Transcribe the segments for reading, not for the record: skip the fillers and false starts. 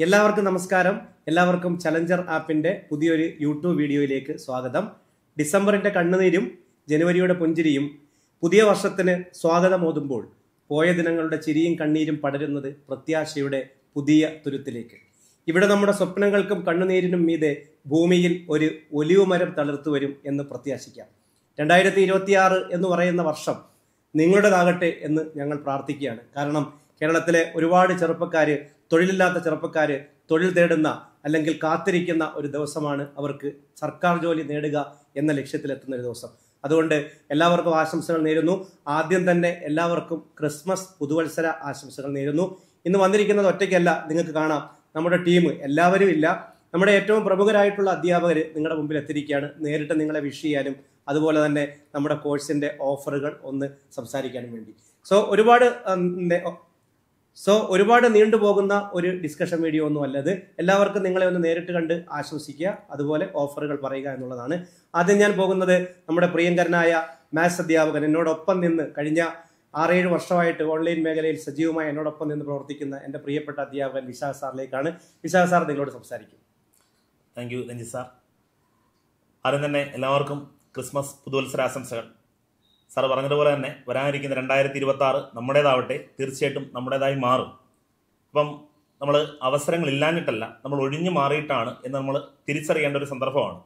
എല്ലാവർക്കും നമസ്കാരം. എല്ലാവർക്കും ചലഞ്ചർ ആപ്പിന്റെ പുതിയൊരു യൂട്യൂബ് വീഡിയോയിലേക്ക് സ്വാഗതം. ഡിസംബറിന്റെ കണ്ണുനീരും ജനുവരിയുടെ പുഞ്ചിരിയും പുതിയ വർഷത്തിന് സ്വാഗതമോതുമ്പോൾ പോയ ദിനങ്ങളുടെ ചിരിയും കണ്ണീരും പടരുന്നത് പ്രത്യാശയുടെ പുതിയ തുരുത്തിലേക്ക്. ഇവിടെ നമ്മുടെ സ്വപ്നങ്ങൾക്കും കണ്ണുനീരിനും മീതെ ഭൂമിയിൽ ഒരു ഒലിവ് മരം തളിർത്തു വരും എന്ന് പ്രത്യാശിക്കാം. 2026 എന്ന് പറയുന്ന വർഷം നിങ്ങളുടേതാകട്ടെ എന്ന് ഞങ്ങൾ പ്രാർത്ഥിക്കുകയാണ്. കാരണം കേരളത്തിലെ ഒരുപാട് ചെറുപ്പക്കാര്, തൊഴിലില്ലാത്ത ചെറുപ്പക്കാര് തൊഴിൽ തേടുന്ന അല്ലെങ്കിൽ കാത്തിരിക്കുന്ന ഒരു ദിവസമാണ് അവർക്ക് സർക്കാർ ജോലി നേടുക എന്ന ലക്ഷ്യത്തിലെത്തുന്ന ഒരു ദിവസം. അതുകൊണ്ട് എല്ലാവർക്കും ആശംസകൾ നേരുന്നു. ആദ്യം തന്നെ എല്ലാവർക്കും ക്രിസ്മസ് പുതുവത്സര ആശംസകൾ നേരുന്നു. ഇന്ന് വന്നിരിക്കുന്നത് ഒറ്റയ്ക്കല്ല, നിങ്ങൾക്ക് കാണാം നമ്മുടെ ടീം എല്ലാവരും ഇല്ല. നമ്മുടെ ഏറ്റവും പ്രമുഖരായിട്ടുള്ള അധ്യാപകർ നിങ്ങളുടെ മുമ്പിൽ എത്തിയിരിക്കുകയാണ്, നേരിട്ട് നിങ്ങളെ വിഷ് ചെയ്യാനും അതുപോലെ തന്നെ നമ്മുടെ കോഴ്സിന്റെ ഓഫറുകൾ ഒന്ന് സംസാരിക്കാനും വേണ്ടി. ഒരുപാട് നീണ്ടുപോകുന്ന ഒരു ഡിസ്കഷൻ വീഡിയോ ഒന്നും അല്ലത്. എല്ലാവർക്കും നിങ്ങളെ ഒന്ന് നേരിട്ട് കണ്ട് ആശംസിക്കുക, അതുപോലെ ഓഫറുകൾ പറയുക എന്നുള്ളതാണ്. ആദ്യം ഞാൻ പോകുന്നത് നമ്മുടെ പ്രിയങ്കരനായ മാത്സ് അധ്യാപകൻ, എന്നോടൊപ്പം നിന്ന് കഴിഞ്ഞ 6-7 വർഷമായിട്ട് ഓൺലൈൻ മേഖലയിൽ സജീവമായി എന്നോടൊപ്പം നിന്ന് പ്രവർത്തിക്കുന്ന എൻ്റെ പ്രിയപ്പെട്ട അധ്യാപകൻ വിശാഖ് സാറിലേക്കാണ്. വിശാഖ് സാർ നിങ്ങളോട് സംസാരിക്കും. Thank you Ranjith sir. ആദ്യം തന്നെ എല്ലാവർക്കും ക്രിസ്മസ് പുതുവത്സരാശംസകൾ. സാർ പറഞ്ഞതുപോലെ തന്നെ വരാനിരിക്കുന്ന 2026 നമ്മുടേതാവട്ടെ, തീർച്ചയായിട്ടും നമ്മുടേതായി മാറും. അപ്പം നമ്മൾ അവസരങ്ങളില്ലാഞ്ഞിട്ടല്ല, നമ്മൾ ഒഴിഞ്ഞു മാറിയിട്ടാണ് എന്ന് നമ്മൾ തിരിച്ചറിയേണ്ട ഒരു സന്ദർഭമാണ്.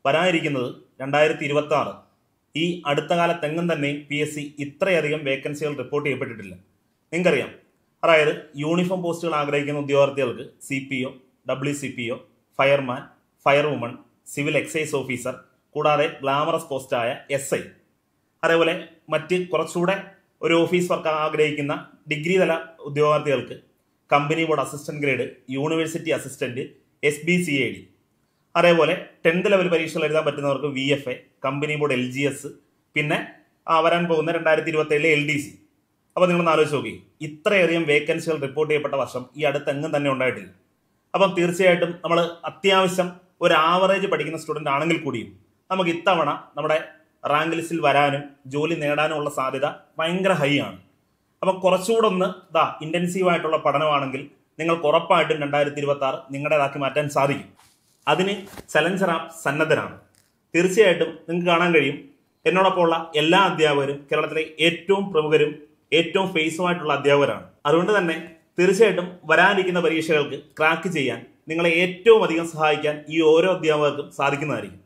വരാനിരിക്കുന്നത് 2026. ഈ അടുത്ത കാലത്തെങ്ങും തന്നെയും PSC ഇത്രയധികം വേക്കൻസികൾ റിപ്പോർട്ട് ചെയ്യപ്പെട്ടിട്ടില്ല. നിങ്ങൾക്കറിയാം, അതായത് യൂണിഫോം പോസ്റ്റുകൾ ആഗ്രഹിക്കുന്ന ഉദ്യോഗാർത്ഥികൾക്ക് CPO, WCPO, fireman, firewoman, civil excise officer, കൂടാതെ ഗ്ലാമറസ് പോസ്റ്റായ SI, അതേപോലെ മറ്റ് കുറച്ചുകൂടെ ഒരു ഓഫീസ് വർക്ക് ആഗ്രഹിക്കുന്ന ഡിഗ്രി തല ഉദ്യോഗാർത്ഥികൾക്ക് company board assistant grade, university assistant, SBCAD, അതേപോലെ 10th ലെവൽ പരീക്ഷകൾ എഴുതാൻ പറ്റുന്നവർക്ക് VFA, കമ്പനി ബോർഡ് LGS, പിന്നെ വരാൻ പോകുന്ന 2027 LDC. അപ്പോൾ നിങ്ങളൊന്ന് ആലോചിച്ച് നോക്കി, ഇത്രയധികം വേക്കൻസികൾ റിപ്പോർട്ട് ചെയ്യപ്പെട്ട വർഷം ഈ അടുത്തെങ്ങും തന്നെ ഉണ്ടായിട്ടില്ല. അപ്പം തീർച്ചയായിട്ടും നമ്മൾ അത്യാവശ്യം ഒരു ആവറേജ് പഠിക്കുന്ന സ്റ്റുഡൻ്റ് ആണെങ്കിൽ കൂടിയും നമുക്ക് ഇത്തവണ നമ്മുടെ റാങ്ക് ലിസ്റ്റിൽ വരാനും ജോലി നേടാനും ഉള്ള സാധ്യത ഭയങ്കര ഹൈ ആണ്. അപ്പം കുറച്ചുകൂടെ ഒന്ന് ഇന്റൻസീവായിട്ടുള്ള പഠനമാണെങ്കിൽ നിങ്ങൾക്ക് ഉറപ്പായിട്ടും 2026 നിങ്ങളുടേതാക്കി മാറ്റാൻ സാധിക്കും. അതിന് ചലഞ്ചർ ആപ്പ് സന്നദ്ധരാണ്. തീർച്ചയായിട്ടും നിങ്ങൾക്ക് കാണാൻ കഴിയും, എന്നോടൊപ്പമുള്ള എല്ലാ അധ്യാപകരും കേരളത്തിലെ ഏറ്റവും പ്രമുഖരും ഏറ്റവും ഫേസുമായിട്ടുള്ള അധ്യാപകരാണ്. അതുകൊണ്ട് തന്നെ തീർച്ചയായിട്ടും വരാനിരിക്കുന്ന പരീക്ഷകൾക്ക് ക്രാക്ക് ചെയ്യാൻ നിങ്ങളെ ഏറ്റവും അധികം സഹായിക്കാൻ ഈ ഓരോ അധ്യാപകർക്കും സാധിക്കുന്നതായിരിക്കും.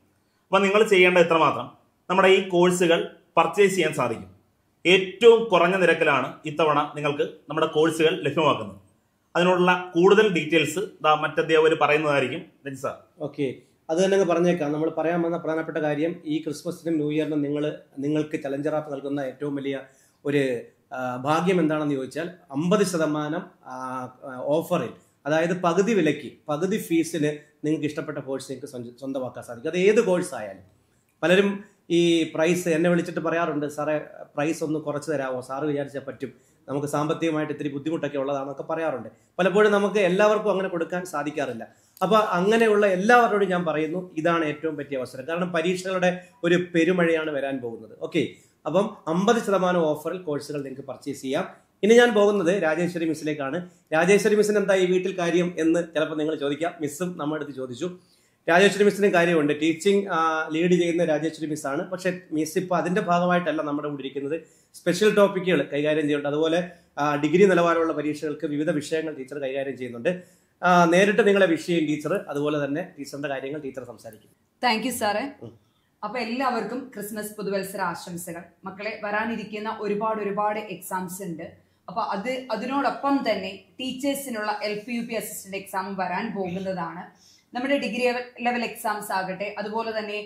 അപ്പം നിങ്ങൾ ചെയ്യേണ്ട എത്രമാത്രം നമ്മുടെ ഈ കോഴ്സുകൾ പർച്ചേസ് ചെയ്യാൻ സാധിക്കും. ഏറ്റവും കുറഞ്ഞ നിരക്കിലാണ് ഇത്തവണ നിങ്ങൾക്ക് നമ്മുടെ കോഴ്സുകൾ ലഭ്യമാക്കുന്നത്. അതിനോടുള്ള കൂടുതൽ ഡീറ്റെയിൽസ് മറ്റധ്യാപകർ പറയുന്നതായിരിക്കും. സാർ ഓക്കെ, അത് തന്നെ പറഞ്ഞേക്കാം. നമ്മൾ പറയാൻ വന്ന പ്രധാനപ്പെട്ട കാര്യം, ഈ ക്രിസ്മസിനും ന്യൂ ഇയറിനും നിങ്ങൾക്ക് ചലഞ്ചർ ആപ്പ് നൽകുന്ന ഏറ്റവും വലിയ ഒരു ഭാഗ്യം എന്താണെന്ന് ചോദിച്ചാൽ 50% ഓഫറിൽ, അതായത് പകുതി വിലയ്ക്ക്, പകുതി ഫീസിന് നിങ്ങൾക്ക് ഇഷ്ടപ്പെട്ട കോഴ്സ് നിങ്ങൾക്ക് സ്വന്തമാക്കാൻ സാധിക്കും. അത് ഏത് കോഴ്സ് ആയാലും. പലരും ഈ പ്രൈസ് എന്നെ വിളിച്ചിട്ട് പറയാറുണ്ട്, സാറേ പ്രൈസ് ഒന്ന് കുറച്ച് തരാമോ, സാറ് വിചാരിച്ചാൽ പറ്റും, നമുക്ക് സാമ്പത്തികമായിട്ട് ഇത്തിരി ബുദ്ധിമുട്ടൊക്കെ ഉള്ളതാണെന്നൊക്കെ പറയാറുണ്ട്. പലപ്പോഴും നമുക്ക് എല്ലാവർക്കും അങ്ങനെ കൊടുക്കാൻ സാധിക്കാറില്ല. അപ്പോൾ അങ്ങനെയുള്ള എല്ലാവരോടും ഞാൻ പറയുന്നു, ഇതാണ് ഏറ്റവും പറ്റിയ അവസരം. കാരണം പരീക്ഷകളുടെ ഒരു പെരുമഴയാണ് വരാൻ പോകുന്നത്. ഓക്കെ, അപ്പം 50% ഓഫറിൽ കോഴ്സുകൾ നിങ്ങൾക്ക് പർച്ചേസ് ചെയ്യാം. ഇനി ഞാൻ പോകുന്നത് രാജേശ്വരി മിസ്സിലേക്കാണ്. രാജേശ്വരി മിസ്സിന് എന്താ ഈ വീട്ടിൽ കാര്യം എന്ന് ചിലപ്പോൾ നിങ്ങൾ ചോദിക്കാം. മിസ്സും നമ്മുടെ അടുത്ത് ചോദിച്ചു. രാജേശ്വരി മിസ്സിന് കാര്യമുണ്ട്. ടീച്ചിങ് ലീഡ് ചെയ്യുന്ന രാജേശ്വരി മിസ്സാണ്. പക്ഷേ മിസ് ഇപ്പോൾ അതിന്റെ ഭാഗമായിട്ടല്ല നമ്മുടെ കൂടെ ഇരിക്കുന്നത്. സ്പെഷ്യൽ ടോപ്പിക്കുകൾ കൈകാര്യം ചെയ്യുന്നുണ്ട്. അതുപോലെ ഡിഗ്രി നിലവാരമുള്ള പരീക്ഷകൾക്ക് വിവിധ വിഷയങ്ങൾ ടീച്ചർ കൈകാര്യം ചെയ്യുന്നുണ്ട്. നേരിട്ട് നിങ്ങളെ വിഷയം ടീച്ചർ, അതുപോലെ തന്നെ ടീച്ചറിന്റെ കാര്യങ്ങൾ ടീച്ചർ സംസാരിക്കും. താങ്ക് യു സാറേ. അപ്പൊ എല്ലാവർക്കും ക്രിസ്മസ് പുതുവത്സര ആശംസകൾ. മക്കളെ, വരാനിരിക്കുന്ന ഒരുപാട് എക്സാംസ് ഉണ്ട്. അപ്പൊ അതിനോടൊപ്പം തന്നെ ടീച്ചേഴ്സിനുള്ള LPUP അസിസ്റ്റന്റ് എക്സാം വരാൻ പോകുന്നതാണ്. നമ്മുടെ ഡിഗ്രി ലെവൽ എക്സാംസ് ആകട്ടെ, അതുപോലെ തന്നെ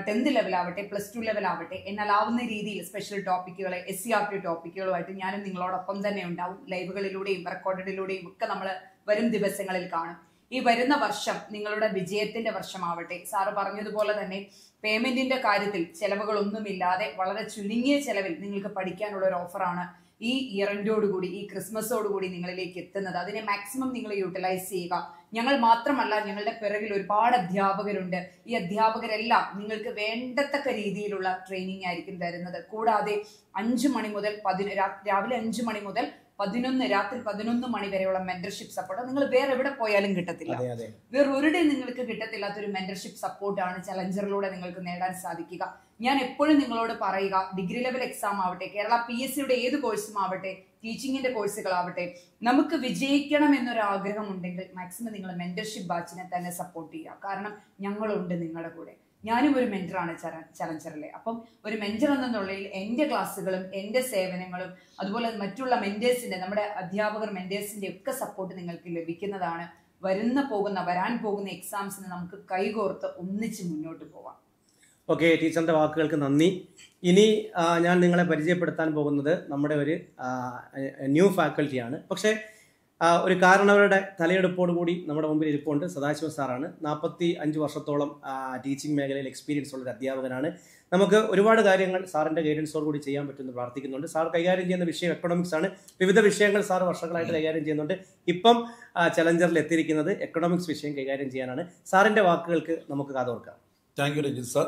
10th ലെവൽ ആവട്ടെ, +2 ലെവൽ ആവട്ടെ, എന്നാലാവുന്ന രീതിയിൽ സ്പെഷ്യൽ ടോപ്പിക്കുകളെ, SCRT ടോപ്പിക്കുകളുമായിട്ട് ഞാനും നിങ്ങളോടൊപ്പം തന്നെ ഉണ്ടാവും. ലൈവുകളിലൂടെയും റെക്കോർഡിലൂടെയും ഒക്കെ നമ്മൾ വരും ദിവസങ്ങളിൽ കാണും. ഈ വരുന്ന വർഷം നിങ്ങളുടെ വിജയത്തിന്റെ വർഷമാവട്ടെ. സാറ് പറഞ്ഞതുപോലെ തന്നെ പേയ്മെന്റിന്റെ കാര്യത്തിൽ ചെലവുകളൊന്നുമില്ലാതെ വളരെ ചുരുങ്ങിയ ചെലവിൽ നിങ്ങൾക്ക് പഠിക്കാനുള്ള ഒരു ഓഫറാണ് ഈ ഇയർ എൻഡോടുകൂടി, ഈ ക്രിസ്മസോടുകൂടി നിങ്ങളിലേക്ക് എത്തുന്നത്. അതിനെ മാക്സിമം നിങ്ങൾ യൂട്ടിലൈസ് ചെയ്യുക. ഞങ്ങൾ മാത്രമല്ല, ഞങ്ങളുടെ പിറകിൽ ഒരുപാട് അധ്യാപകരുണ്ട്. ഈ അധ്യാപകരെല്ലാം നിങ്ങൾക്ക് വേണ്ടത്തക്ക രീതിയിലുള്ള ട്രെയിനിങ് ആയിരിക്കും തരുന്നത്. കൂടാതെ 5 മണി മുതൽ രാവിലെ 5 മണി മുതൽ രാത്രി 11 മണി വരെയുള്ള മെന്റർഷിപ്പ് സപ്പോർട്ട് നിങ്ങൾ വേറെ എവിടെ പോയാലും കിട്ടത്തില്ല. വേറെ ഒരിടയും നിങ്ങൾക്ക് കിട്ടത്തില്ലാത്തൊരു മെന്റർഷിപ്പ് സപ്പോർട്ടാണ് ചലഞ്ചറിലൂടെ നിങ്ങൾക്ക് നേടാൻ സാധിക്കുക. ഞാൻ എപ്പോഴും നിങ്ങളോട് പറയുക, ഡിഗ്രി ലെവൽ എക്സാം ആവട്ടെ, കേരള PSCയുടെ ഏത് കോഴ്സും ആവട്ടെ, ടീച്ചിങ്ങിന്റെ കോഴ്സുകളാവട്ടെ, നമുക്ക് വിജയിക്കണം എന്നൊരു ആഗ്രഹം ഉണ്ടെങ്കിൽ മാക്സിമം നിങ്ങൾ മെന്റർഷിപ്പ് ബാച്ചിനെ തന്നെ സപ്പോർട്ട് ചെയ്യുക. കാരണം ഞങ്ങളുണ്ട് നിങ്ങളുടെ കൂടെ. ഞാനും ഒരു മെന്ററാണ് ചലഞ്ചറിലെ. അപ്പം ഒരു മെന്റർ എന്ന നിലയിൽ എൻ്റെ ക്ലാസ്സുകളും എൻ്റെ സേവനങ്ങളും അതുപോലെ മറ്റുള്ള മെന്റേഴ്സിന്റെ, നമ്മുടെ അധ്യാപകർ മെന്റേഴ്സിന്റെ ഒക്കെ സപ്പോർട്ട് നിങ്ങൾക്ക് ലഭിക്കുന്നതാണ്. വരാൻ പോകുന്ന എക്സാംസിന് നമുക്ക് കൈകോർത്ത് ഒന്നിച്ച് മുന്നോട്ട് പോവാം. ഓക്കെ, ടീച്ചറിന്റെ വാക്കുകൾക്ക് നന്ദി. ഇനി ഞാൻ നിങ്ങളെ പരിചയപ്പെടുത്താൻ പോകുന്നത് നമ്മുടെ ഒരു ന്യൂ ഫാക്കൽറ്റിയാണ്. പക്ഷേ ഒരു കാരണവരുടെ തലയെടുപ്പോട് കൂടി നമ്മുടെ മുമ്പിൽ ഇരിപ്പുണ്ട്. സദാശിവ സാറാണ്. 45 വർഷത്തോളം ടീച്ചിങ് മേഖലയിൽ എക്സ്പീരിയൻസ് ഉള്ള ഒരു അധ്യാപകനാണ്. നമുക്ക് ഒരുപാട് കാര്യങ്ങൾ സാറിന്റെ ഗൈഡൻസോട് കൂടി ചെയ്യാൻ പറ്റുമെന്ന് പ്രാർത്ഥിക്കുന്നുണ്ട്. സാർ കൈകാര്യം ചെയ്യുന്ന വിഷയം എക്കണോമിക്സ് ആണ്. വിവിധ വിഷയങ്ങൾ സാർ വർഷങ്ങളായിട്ട് കൈകാര്യം ചെയ്യുന്നുണ്ട്. ഇപ്പം ചലഞ്ചറിൽ എത്തിയിരിക്കുന്നത് എക്കണോമിക്സ് വിഷയം കൈകാര്യം ചെയ്യാനാണ്. സാറിന്റെ വാക്കുകൾക്ക് നമുക്ക് കാതോർക്കാം. Thank you Ranjith sir.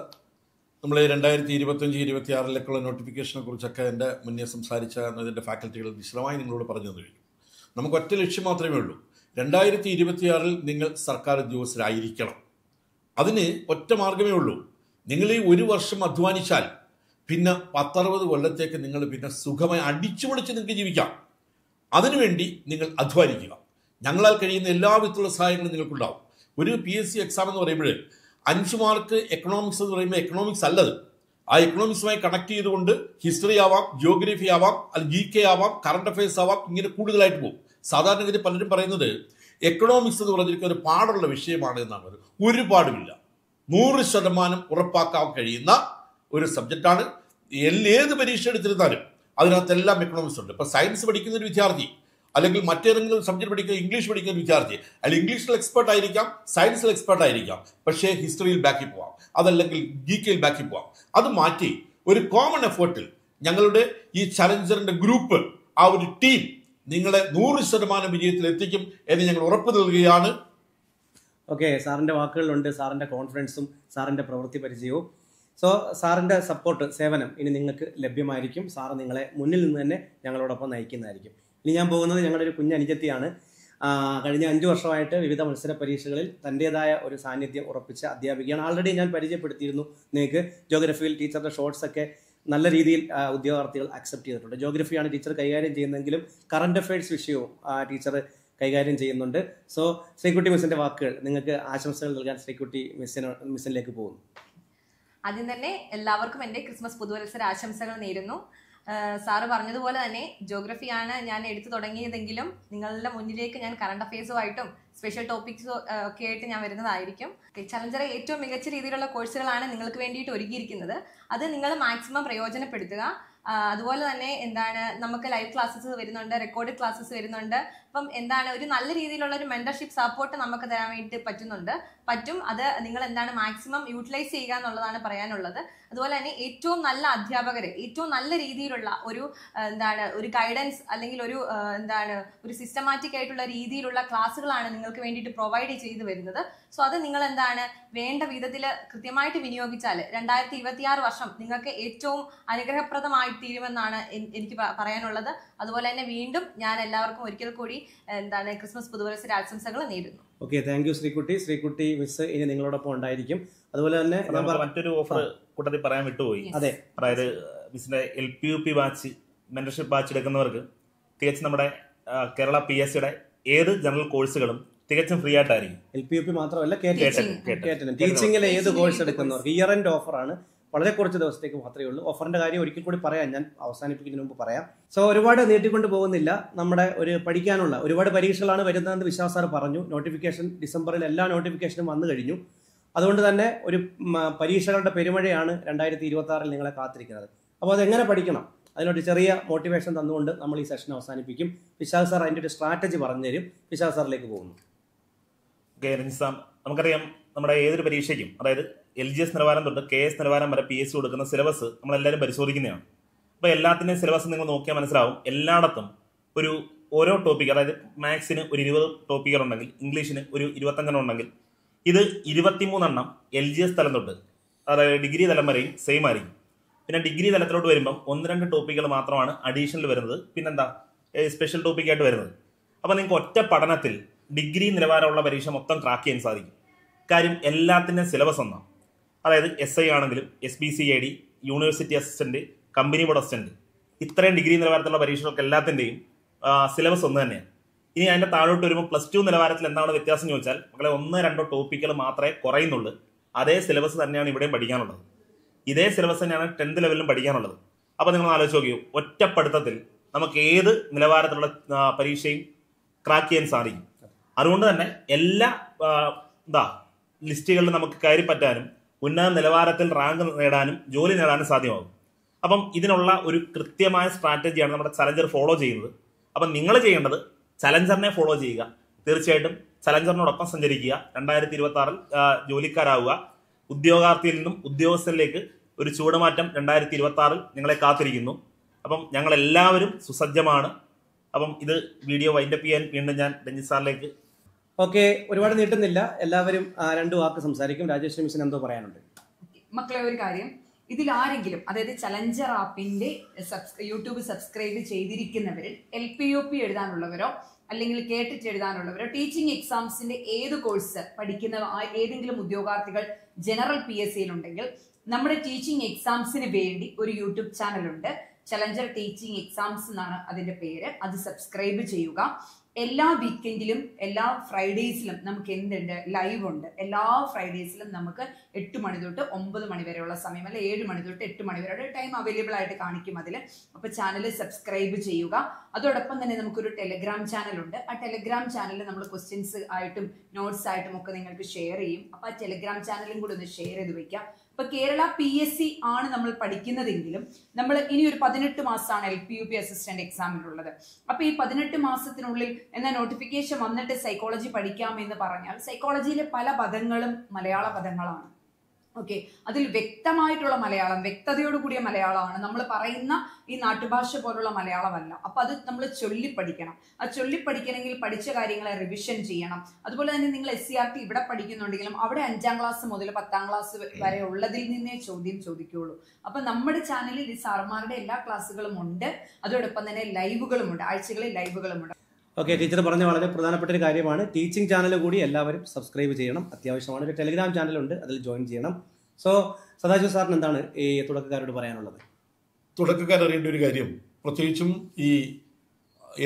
നമ്മൾ 2025-26 നോട്ടിഫിക്കേഷനെ കുറിച്ചൊക്കെ എൻ്റെ മുന്നേ സംസാരിച്ച ഇതിൻ്റെ ഫാക്കൽറ്റികൾ വിശദമായി നിങ്ങളോട് പറഞ്ഞു തന്നു കഴിഞ്ഞു. നമുക്ക് ഒറ്റ ലക്ഷ്യം മാത്രമേ ഉള്ളൂ. 2026 നിങ്ങൾ സർക്കാർ ഉദ്യോഗസ്ഥരായിരിക്കണം. അതിന് ഒറ്റ മാർഗമേ ഉള്ളൂ. നിങ്ങൾ ഈ ഒരു വർഷം അധ്വാനിച്ചാൽ പിന്നെ 10-60 കൊല്ലത്തേക്ക് നിങ്ങൾ പിന്നെ സുഖമായി അടിച്ചുപൊളിച്ച് നിങ്ങൾക്ക് ജീവിക്കാം. അതിനുവേണ്ടി നിങ്ങൾ അധ്വാനിക്കുക. ഞങ്ങളാൽ കഴിയുന്ന എല്ലാ വിധത്തിലുള്ള സഹായങ്ങളും നിങ്ങൾക്കുണ്ടാവും. ഒരു PSC എക്സാം എന്ന് പറയുമ്പോൾ 5 മാർക്ക് എക്കണോമിക്സ് എന്ന് പറയുമ്പോൾ എക്കണോമിക്സ് അല്ലത്. ആ എക്കണോമിക്സുമായി കണക്ട് ചെയ്തുകൊണ്ട് ഹിസ്റ്ററി ആവാം, ജിയോഗ്രഫി ആവാം, അല്ലെങ്കിൽ GK ആവാം, കറണ്ട് അഫയേഴ്സ് ആവാം, ഇങ്ങനെ കൂടുതലായിട്ട് പോകും. സാധാരണഗതി പലരും പറയുന്നത് എക്കണോമിക്സ് എന്ന് പറഞ്ഞിരിക്കുന്ന ഒരു പാടുള്ള വിഷയമാണ് എന്നാണ്. ഒരു പാടുമില്ല. 100% ഉറപ്പാക്കാൻ കഴിയുന്ന ഒരു സബ്ജക്റ്റാണ്. ഏത് പരീക്ഷ എടുത്തിരുന്നാലും അതിനകത്തെല്ലാം എക്കണോമിക്സ് ഉണ്ട്. ഇപ്പൊ സയൻസ് പഠിക്കുന്ന ഒരു വിദ്യാർത്ഥി അല്ലെങ്കിൽ മറ്റേതെങ്കിലും സബ്ജക്ട് പഠിക്കുന്ന, ഇംഗ്ലീഷ് പഠിക്കുന്ന ഒരു വിദ്യാർത്ഥി അല്ലെങ്കിൽ ഇംഗ്ലീഷിൽ എക്സ്പേർട്ട് ആയിരിക്കാം, സയൻസിൽ എക്സ്പേർട്ട് ആയിരിക്കാം, പക്ഷേ ഹിസ്റ്ററിയിൽ ബാക്കിൽ പോവാം, അതല്ലെങ്കിൽ GKയിൽ ബാക്കിൽ പോവാം. അത് മാറ്റി ഒരു കോമൺ എഫേർട്ടിൽ ഞങ്ങളുടെ ഈ ചലഞ്ചറിന്റെ ഗ്രൂപ്പ്, ആ ഒരു ടീം നിങ്ങളെ 100% വിജയത്തിൽ എത്തിക്കും എന്ന് ഞങ്ങൾ ഉറപ്പ് നൽകുകയാണ്. ഓക്കെ, സാറിന്റെ വാക്കുകളിലുണ്ട് സാറിന്റെ കോൺഫിഡൻസും സാറിന്റെ പ്രവൃത്തി പരിചയവും. സോ സാറിന്റെ സപ്പോർട്ട്, സേവനം ഇനി നിങ്ങൾക്ക് ലഭ്യമായിരിക്കും. സാറ് നിങ്ങളെ മുന്നിൽ നിന്ന് തന്നെ ഞങ്ങളോടൊപ്പം നയിക്കുന്നതായിരിക്കും. ഇനി ഞാൻ പോകുന്നത് ഞങ്ങളുടെ ഒരു കുഞ്ഞനുജത്തിയാണ്. കഴിഞ്ഞ 5 വർഷമായിട്ട് വിവിധ മത്സര പരീക്ഷകളിൽ തൻ്റെതായ ഒരു സാന്നിധ്യം ഉറപ്പിച്ച അധ്യാപികയാണ്. ആൾറെഡി ഞാൻ പരിചയപ്പെടുത്തിയിരുന്നു നിങ്ങൾക്ക്. ജോഗ്രഫിയിൽ ടീച്ചറുടെ ഷോർട്സ് ഒക്കെ നല്ല രീതിയിൽ ഉദ്യോഗാർത്ഥികൾ അക്സെപ്റ്റ് ചെയ്തിട്ടുണ്ട്. ജോഗ്രഫിയാണ് ടീച്ചർ കൈകാര്യം ചെയ്യുന്നതെങ്കിലും കറണ്ട് അഫയേഴ്സ് വിഷയവും ടീച്ചർ കൈകാര്യം ചെയ്യുന്നുണ്ട്. സോ ശ്രീകുട്ടി മിസ്സിന്റെ വാക്കുകൾ, നിങ്ങൾക്ക് ആശംസകൾ നൽകാൻ ശ്രീകുട്ടി മിസ്സിലേക്ക് പോകുന്നു. ആദ്യം തന്നെ എല്ലാവർക്കും എൻ്റെ ക്രിസ്മസ് പുതുവത്സര ആശംസകൾ നേരുന്നു. സാറ് പറഞ്ഞതുപോലെ തന്നെ ജോഗ്രഫിയാണ് ഞാൻ എടുത്തു തുടങ്ങിയതെങ്കിലും നിങ്ങളുടെ മുന്നിലേക്ക് ഞാൻ കറണ്ട് അഫയേഴ്സുമായിട്ടും സ്പെഷ്യൽ ടോപ്പിക്സും ഒക്കെ ആയിട്ട് ഞാൻ വരുന്നതായിരിക്കും. ചലഞ്ചറെ ഏറ്റവും മികച്ച രീതിയിലുള്ള കോഴ്സുകളാണ് നിങ്ങൾക്ക് വേണ്ടിയിട്ട് ഒരുക്കിയിരിക്കുന്നത്. അത് നിങ്ങൾ മാക്സിമം പ്രയോജനപ്പെടുത്തുക. അതുപോലെ തന്നെ നമുക്ക് ലൈവ് ക്ലാസ്സസ് വരുന്നുണ്ട്, റെക്കോർഡ് ക്ലാസ്സസ് വരുന്നുണ്ട്. അപ്പം ഒരു നല്ല രീതിയിലുള്ള ഒരു മെന്റർഷിപ്പ് സപ്പോർട്ട് നമുക്ക് തരാൻ വേണ്ടി പറ്റും. അത് നിങ്ങൾ മാക്സിമം യൂട്ടിലൈസ് ചെയ്യുക എന്നുള്ളതാണ് പറയാനുള്ളത്. അതുപോലെ തന്നെ ഏറ്റവും നല്ല അധ്യാപകരെ, ഏറ്റവും നല്ല രീതിയിലുള്ള ഒരു ഗൈഡൻസ് അല്ലെങ്കിൽ ഒരു സിസ്റ്റമാറ്റിക് ആയിട്ടുള്ള രീതിയിലുള്ള ക്ലാസ്സുകളാണ് നിങ്ങൾക്ക് വേണ്ടിയിട്ട് പ്രൊവൈഡ് ചെയ്തു വരുന്നത്. സോ അത് നിങ്ങൾ വേണ്ട വിധത്തിൽ കൃത്യമായിട്ട് വിനിയോഗിച്ചാൽ 2026 വർഷം നിങ്ങൾക്ക് ഏറ്റവും അനുഗ്രഹപ്രദമായി തീരുമെന്നാണ് എനിക്ക് പറയാനുള്ളത്. അതുപോലെ തന്നെ വീണ്ടും ഞാൻ എല്ലാവർക്കും ഒരിക്കൽ കൂടി ക്രിസ്മസ് പുതുവത്സര ആശംസകൾ നേരുന്നു. Okay, thank you Sreekutty miss ഇനി നിങ്ങളോടൊപ്പം ഉണ്ടായിരിക്കും. അതുപോലെ തന്നെ മറ്റൊരു ഓഫർ കൂട്ടത്തിൽ പറയാൻ വിട്ടുപോയി. അതെ, അതായത് മിസ്സിന്റെ LPUP ബാച്ച്, മെന്റർഷിപ്പ് ബാച്ച് എടുക്കുന്നവർക്ക് തികച്ചും നമ്മുടെ കേരള PSCയുടെ ഏത് ജനറൽ കോഴ്സുകളും തികച്ചും ഫ്രീ ആയിട്ടായിരിക്കും. LPUP മാത്രമല്ല, ടീച്ചിങ്ങിലെ ഏത് കോഴ്സ് എടുക്കുന്നവർക്ക് ഇയർ എൻഡ് ഓഫറാണ്. വളരെ കുറച്ച് ദിവസത്തേക്ക് മാത്രമേ ഉള്ളൂ. ഓഫറിന്റെ കാര്യം ഒരിക്കൽ കൂടി പറയാം, ഞാൻ അവസാനിപ്പിക്കുന്നതിന് മുമ്പ് പറയാം. സോ ഒരുപാട് നീട്ടിക്കൊണ്ട് പോകുന്നില്ല. നമ്മുടെ ഒരു പഠിക്കാനുള്ള ഒരുപാട് പരീക്ഷകളാണ് വരുന്നതെന്ന് വിശ്വാസ് സാർ പറഞ്ഞു. നോട്ടിഫിക്കേഷൻ ഡിസംബറിൽ എല്ലാ നോട്ടിഫിക്കേഷനും വന്നു കഴിഞ്ഞു. അതുകൊണ്ട് തന്നെ ഒരു പരീക്ഷകളുടെ പെരുമഴയാണ് 2026 നിങ്ങളെ കാത്തിരിക്കുന്നത്. അപ്പോൾ അതെങ്ങനെ പഠിക്കണം, അതിനൊരു ചെറിയ മോട്ടിവേഷൻ തന്നുകൊണ്ട് നമ്മൾ ഈ സെഷൻ അവസാനിപ്പിക്കും. വിശാഖ് സാർ അതിൻ്റെ ഒരു സ്ട്രാറ്റജി പറഞ്ഞുതരും. വിശാഖ് സാറിലേക്ക് പോകുന്നു. നമുക്കറിയാം, നമ്മുടെ ഏതൊരു പരീക്ഷയ്ക്കും, അതായത് LGS നിലവാരം തൊട്ട് KS നിലവാരം വരെ PSC കൊടുക്കുന്ന സിലബസ് നമ്മളെല്ലാവരും പരിശോധിക്കുന്നതാണ്. അപ്പോൾ എല്ലാത്തിൻ്റെയും സിലബസ് നിങ്ങൾ നോക്കിയാൽ മനസ്സിലാവും. എല്ലായിടത്തും ഓരോ ടോപ്പിക്, അതായത് മാത്സിന് ഒരു 20 ടോപ്പിക്കുകളുണ്ടെങ്കിൽ ഇംഗ്ലീഷിന് ഒരു 25 ഉണ്ടെങ്കിൽ ഇത് 23 LGS തലം തൊട്ട്, അതായത് ഡിഗ്രി തലം വരെയും സെയിം ആയിരിക്കും. പിന്നെ ഡിഗ്രി തലത്തിലോട്ട് വരുമ്പം 1-2 ടോപ്പിക്കുകൾ മാത്രമാണ് അഡീഷണൽ വരുന്നത്. പിന്നെന്താ, സ്പെഷ്യൽ ടോപ്പിക്കായിട്ട് വരുന്നത്. അപ്പോൾ നിങ്ങൾക്ക് ഒറ്റ പഠനത്തിൽ ഡിഗ്രി നിലവാരമുള്ള പരീക്ഷ മൊത്തം ക്രാക്ക് ചെയ്യാൻ സാധിക്കും. കാര്യം എല്ലാത്തിൻ്റെയും സിലബസ് ഒന്നാണ്. അതായത് SI ആണെങ്കിലും SBCID, university assistant, company board assistant, ഇത്രയും ഡിഗ്രി നിലവാരത്തിലുള്ള പരീക്ഷകൾക്ക് എല്ലാത്തിൻ്റെയും സിലബസ് ഒന്ന് തന്നെയാണ്. ഇനി അതിൻ്റെ താഴോട്ട് വരുമ്പോൾ +2 നിലവാരത്തിൽ എന്താണ് വ്യത്യാസം ചോദിച്ചാൽ മക്കളെ 1-2 ടോപ്പിക്കുകൾ മാത്രമേ കുറയുന്നുള്ളൂ. അതേ സിലബസ് തന്നെയാണ് ഇവിടെയും പഠിക്കാനുള്ളത്. ഇതേ സിലബസ് തന്നെയാണ് 10th ലെവലിലും പഠിക്കാനുള്ളത്. അപ്പോൾ നിങ്ങൾ ആലോചിച്ച് നോക്കിയോ, ഒറ്റപ്പെടുത്തത്തിൽ നമുക്ക് ഏത് നിലവാരത്തിലുള്ള പരീക്ഷയും ക്രാക്ക് ചെയ്യാൻ സാധിക്കും. അതുകൊണ്ട് തന്നെ എല്ലാ ലിസ്റ്റുകളിൽ നമുക്ക് കയറി പറ്റാനും ഉന്നത നിലവാരത്തിൽ റാങ്ക് നേടാനും ജോലി നേടാനും സാധ്യമാകും. അപ്പം ഇതിനുള്ള ഒരു കൃത്യമായ സ്ട്രാറ്റജിയാണ് നമ്മുടെ ചലഞ്ചർ ഫോളോ ചെയ്യുന്നത്. അപ്പം നിങ്ങൾ ചെയ്യേണ്ടത് ചലഞ്ചറിനെ ഫോളോ ചെയ്യുക. തീർച്ചയായിട്ടും ചലഞ്ചറിനോടൊപ്പം സഞ്ചരിക്കുക. 2026 ജോലിക്കാരാവുക. ഉദ്യോഗാർത്ഥിയിൽ നിന്നും ഉദ്യോഗസ്ഥരിലേക്ക് ഒരു ചൂടുമാറ്റം 2026 നിങ്ങളെ കാത്തിരിക്കുന്നു. അപ്പം ഞങ്ങളെല്ലാവരും സുസജ്ജമാണ്. അപ്പം ഇത് വീഡിയോ വൈൻഡപ്പ് ചെയ്യാൻ വീണ്ടും ഞാൻ രഞ്ജിത്ത് സാറിലേക്ക്. ഓക്കെ, ഒരുപാട് നീട്ടുന്നില്ല, എല്ലാവരും 2 വാക്ക് സംസാരിക്കും. രാജേഷ് മിഷൻ എന്തോ പറയാനുണ്ട്? മക്കളെ ഒരു കാര്യം, ഇതിൽ ആരെങ്കിലും അതായത് ചലഞ്ചർ ആപ്പിന്റെ യൂട്യൂബ് സബ്സ്ക്രൈബ് ചെയ്തിരിക്കുന്നവരിൽ LPUP എഴുതാനുള്ളവരോ അല്ലെങ്കിൽ കേട്ടിട്ട് എഴുതാനുള്ളവരോ ടീച്ചിങ് എക്സാംസിന്റെ ഏത് കോഴ്സ് പഠിക്കുന്ന ഏതെങ്കിലും ഉദ്യോഗാർത്ഥികൾ ജനറൽ PSCയിൽ ഉണ്ടെങ്കിൽ നമ്മുടെ ടീച്ചിങ് എക്സാംസിന് വേണ്ടി ഒരു യൂട്യൂബ് ചാനലുണ്ട്. ചലഞ്ചർ ടീച്ചിങ് എക്സാംസ് എന്നാണ് അതിന്റെ പേര്. അത് സബ്സ്ക്രൈബ് ചെയ്യുക. എല്ലാ വീക്കെൻഡിലും എല്ലാ ഫ്രൈഡേസിലും നമുക്ക് എന്തുണ്ട്, ലൈവ് ഉണ്ട്. എല്ലാ ഫ്രൈഡേസിലും നമുക്ക് 8 മണി തൊട്ട് 9 മണി വരെയുള്ള സമയം, അല്ലെ 7 മണി തൊട്ട് 8 മണി വരെ ടൈം അവൈലബിൾ ആയിട്ട് കാണിക്കും അതിൽ. അപ്പൊ ചാനൽ സബ്സ്ക്രൈബ് ചെയ്യുക. അതോടൊപ്പം തന്നെ നമുക്കൊരു ടെലഗ്രാം ചാനൽ ഉണ്ട്. ആ ടെലഗ്രാം ചാനലിൽ നമ്മൾ ക്വസ്റ്റ്യൻസ് ആയിട്ടും നോട്ട്സ് ആയിട്ടും ഒക്കെ നിങ്ങൾക്ക് ഷെയർ ചെയ്യും. അപ്പൊ ആ ടെലഗ്രാം ചാനലും കൂടി ഒന്ന് ഷെയർ ചെയ്ത് വെക്കാം. ഇപ്പൊ കേരള PSC ആണ് നമ്മൾ പഠിക്കുന്നതെങ്കിലും നമ്മൾ ഇനി ഒരു 18 മാസമാണ് LPUP അസിസ്റ്റന്റ് എക്സാമിനുള്ളത്. അപ്പൊ ഈ 18 മാസത്തിനുള്ളിൽ എന്നാൽ നോട്ടിഫിക്കേഷൻ വന്നിട്ട് സൈക്കോളജി പഠിക്കാമെന്ന് പറഞ്ഞാൽ സൈക്കോളജിയിലെ പല പദങ്ങളും മലയാള പദങ്ങളാണ്. ഓക്കെ, അതിൽ വ്യക്തമായിട്ടുള്ള മലയാളം, വ്യക്തതയോടുകൂടിയ മലയാളമാണ്. നമ്മൾ പറയുന്ന ഈ നാട്ടുഭാഷ പോലുള്ള മലയാളമല്ല. അപ്പൊ അത് നമ്മൾ ചൊല്ലിപ്പഠിക്കണം. ആ ചൊല്ലിപ്പഠിക്കണമെങ്കിൽ പഠിച്ച കാര്യങ്ങളെ റിവിഷൻ ചെയ്യണം. അതുപോലെ തന്നെ നിങ്ങൾ SCRT ഇവിടെ പഠിക്കുന്നുണ്ടെങ്കിലും അവിടെ 5ാം ക്ലാസ് മുതൽ 10ാം ക്ലാസ് വരെ ഉള്ളതിൽ നിന്നേ ചോദ്യം ചോദിക്കുകയുള്ളൂ. അപ്പൊ നമ്മുടെ ചാനലിൽ ഈ സാറുമാരുടെ എല്ലാ ക്ലാസ്സുകളും ഉണ്ട്. അതോടൊപ്പം തന്നെ ലൈവുകളും ഉണ്ട്, ആഴ്ചകളിൽ ലൈവുകളും ഉണ്ട്. ഓക്കെ, ടീച്ചർ പറഞ്ഞ വളരെ പ്രധാനപ്പെട്ട ഒരു കാര്യമാണ്. ടീച്ചിങ് ചാനൽ കൂടി എല്ലാവരും സബ്സ്ക്രൈബ് ചെയ്യണം, അത്യാവശ്യമാണ്. ഒരു ടെലിഗ്രാം ചാനലുണ്ട്, അതിൽ ജോയിൻ ചെയ്യണം. സോ സദാശിവ സാറിന് എന്താണ് ഈ തുടക്കക്കാരോട് പറയാനുള്ളത്? തുടക്കക്കാരറിയേണ്ട ഒരു കാര്യം, പ്രത്യേകിച്ചും ഈ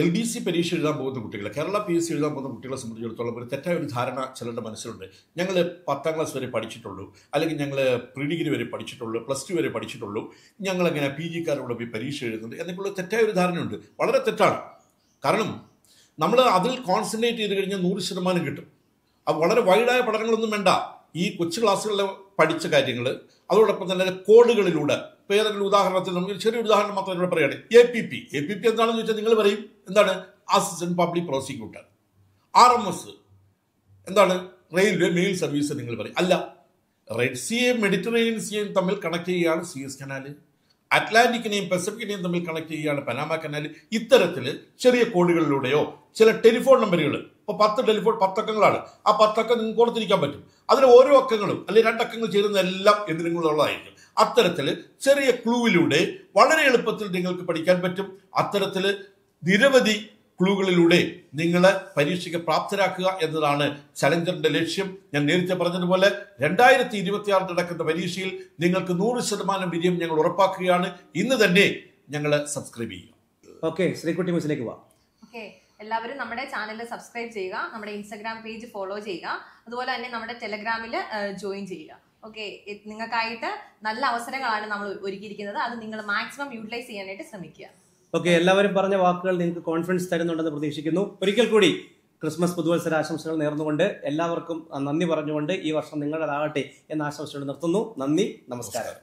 LDC പരീക്ഷ എഴുതാൻ പോകുന്ന കുട്ടികളെ, കേരള PSC എഴുതാൻ പോകുന്ന കുട്ടികളെ സംബന്ധിച്ചിടത്തോളം ഒരു തെറ്റായ ഒരു ധാരണ ചിലരുടെ മനസ്സിലുണ്ട്. ഞങ്ങൾ 10ാം ക്ലാസ് വരെ പഠിച്ചിട്ടുള്ളൂ, അല്ലെങ്കിൽ ഞങ്ങൾ പ്രീ ഡിഗ്രി വരെ പഠിച്ചിട്ടുള്ളൂ, +2 വരെ പഠിച്ചിട്ടുള്ളൂ, ഞങ്ങളെങ്ങനെ PGക്കാരോട് പോയി പരീക്ഷ എഴുതുന്നത് എന്നൊക്കെയുള്ള തെറ്റായ ഒരു ധാരണയുണ്ട്. വളരെ തെറ്റാണ്. കാരണം നമ്മൾ അതിൽ കോൺസെൻട്രേറ്റ് ചെയ്ത് കഴിഞ്ഞാൽ 100% കിട്ടും. അത് വളരെ വൈഡായ പഠനങ്ങളൊന്നും വേണ്ട. ഈ കൊച്ചു ക്ലാസ്സുകളിൽ പഠിച്ച കാര്യങ്ങൾ, അതോടൊപ്പം തന്നെ കോഡുകളിലൂടെ, ഇപ്പോൾ ഏതെങ്കിലും ഉദാഹരണത്തിൽ നമുക്ക് ചെറിയൊരു ഉദാഹരണം മാത്രം ഇവിടെ പറയുകയാണ്. APP എന്താണെന്ന് ചോദിച്ചാൽ നിങ്ങൾ പറയും എന്താണ്? Assistant public prosecutor. RMS എന്താണ്? റെയിൽവേ മെയിൽ സർവീസ് നിങ്ങൾ പറയും. അല്ല, റെഡ് സിയെയും മെഡിറ്ററേനിയൻ സിയെയും തമ്മിൽ കണക്ട് ചെയ്യുകയാണ് സൂയസ് കനാൽ. അറ്റ്ലാന്റിക്കിനെയും പസഫിക്കിനെയും തമ്മിൽ കണക്ട് ചെയ്യുകയാണ് പനാമ കനാൽ. ഇത്തരത്തിൽ ചെറിയ കോഡുകളിലൂടെയോ ചില ടെലിഫോൺ നമ്പറുകൾ, ഇപ്പോൾ 10 ടെലിഫോൺ 10 അക്കങ്ങളാണ്. ആ 10 അക്കം നിങ്ങൾക്ക് ഓർത്തിരിക്കാൻ പറ്റും. അതിൽ ഓരോ അക്കങ്ങളും അല്ലെങ്കിൽ 2 അക്കങ്ങൾ ചേരുന്ന എല്ലാം എന്തിനുള്ളതായിരിക്കും. അത്തരത്തിൽ ചെറിയ ക്ലൂവിലൂടെ വളരെ എളുപ്പത്തിൽ നിങ്ങൾക്ക് പഠിക്കാൻ പറ്റും. അത്തരത്തിൽ നിരവധി ക്ലൂകളിലൂടെ നിങ്ങളെ പരീക്ഷയ്ക്ക് പ്രാപ്തരാക്കുക എന്നതാണ് ചലഞ്ചറിന്റെ ലക്ഷ്യം. ഞാൻ നേരത്തെ പറഞ്ഞതുപോലെ 2026 നടക്കുന്ന പരീക്ഷയിൽ നിങ്ങൾക്ക് 100% വിജയം ഞങ്ങൾ ഉറപ്പാക്കുകയാണ്. ഇന്ന് തന്നെ ഞങ്ങൾ സബ്സ്ക്രൈബ് ചെയ്യുക. ഓക്കെ, ശ്രീകുട്ടി മിസ്സിലേക്ക് പോവാം. ഓക്കെ, എല്ലാവരും നമ്മുടെ ചാനൽ സബ്സ്ക്രൈബ് ചെയ്യുക, നമ്മുടെ ഇൻസ്റ്റാഗ്രാം പേജ് ഫോളോ ചെയ്യുക, അതുപോലെ തന്നെ നമ്മുടെ ടെലഗ്രാമിൽ ജോയിൻ ചെയ്യുക. ഓക്കെ, നിങ്ങൾക്കായിട്ട് നല്ല അവസരങ്ങളാണ് നമ്മൾ ഒരുക്കിയിരിക്കുന്നത്. അത് നിങ്ങൾ മാക്സിമം യൂട്ടിലൈസ് ചെയ്യാനായിട്ട് ശ്രമിക്കുക. ഓക്കെ, എല്ലാവരും പറഞ്ഞ വാക്കുകൾ നിങ്ങൾക്ക് കോൺഫിഡൻസ് തരുന്നുണ്ടെന്ന് പ്രതീക്ഷിക്കുന്നു. ഒരിക്കൽ കൂടി ക്രിസ്മസ് പുതുവത്സര ആശംസകൾ നേർന്നുകൊണ്ട് എല്ലാവർക്കും നന്ദി പറഞ്ഞുകൊണ്ട് ഈ വർഷം നിങ്ങളുടേതാകട്ടെ എന്ന ആശംസയോടെ നിർത്തുന്നു. നന്ദി, നമസ്കാരം.